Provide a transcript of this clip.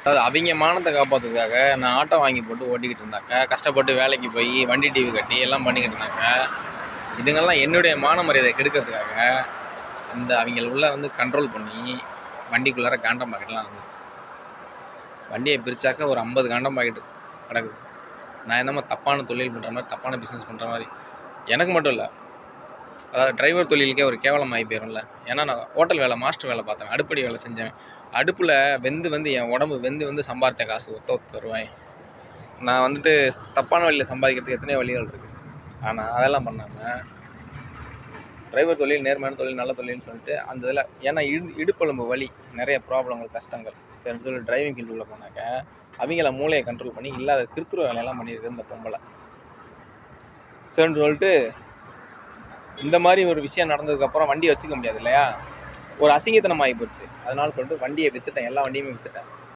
அதாவது அவங்க மானத்தை காப்பாற்றுறதுக்காக நான் ஆட்டோ வாங்கி போட்டு ஓட்டிக்கிட்டு இருந்தாக்க, கஷ்டப்பட்டு வேலைக்கு போய் வண்டி டிவி கட்டி எல்லாம் பண்ணிக்கிட்டு இருந்தாங்க. இதுங்கெல்லாம் என்னுடைய மான மரியாதை கெடுக்கிறதுக்காக இந்த அவங்கள உள்ள வந்து கண்ட்ரோல் பண்ணி வண்டிக்குள்ளார காண்டம் பாக்கெட்லாம் வந்து வண்டியை பிரித்தாக்க ஒரு 50 காண்டம் பாக்கெட்டு கிடக்குது. நான் என்னமோ தப்பான தொழில் பண்ணுற மாதிரி, தப்பான பிஸ்னஸ் பண்ணுற மாதிரி. எனக்கு மட்டும் இல்லை, அதாவது டிரைவர் தொழிலுக்கே ஒரு கேவலம் ஆகி போயிடும்ல. ஏன்னா நான் ஹோட்டல் வேலை, மாஸ்டர் வேலை பார்த்தேன், அடுப்படி வேலை செஞ்சேன். அடுப்பில் வெந்து என் உடம்பு வெந்து சம்பாரித்த காசு ஒத்த தருவேன். நான் வந்துட்டு தப்பான வழியில் சம்பாதிக்கிறதுக்கு எத்தனையோ வழிகள் இருக்குது. ஆனால் அதெல்லாம் பண்ணாமல் டிரைவர் தொழில் நேர்மையான தொழில், நல்ல தொழில்னு சொல்லிட்டு அந்த இதில், ஏன்னா இடுப்பெலும்பு வலி, நிறைய ப்ராப்ளங்கள், கஷ்டங்கள் சரின்னு சொல்லி டிரைவிங் ஃபீல்டுக்குள்ளே போனாக்க அவங்கள மூளையை கண்ட்ரோல் பண்ணி இல்லாத திருத்துற வேலையெல்லாம் பண்ணியிருக்கு இந்த பொம்பளை. சரின்னு சொல்லிட்டு இந்த மாதிரி ஒரு விஷயம் நடந்ததுக்கப்புறம் வண்டியை வச்சுக்க முடியாது இல்லையா, ஒரு அசிங்கத்தனம் ஆகி போச்சு. அதனால சொல்லிட்டு வண்டியை விற்றுட்டேன், எல்லா வண்டியுமே விற்றுட்டேன்.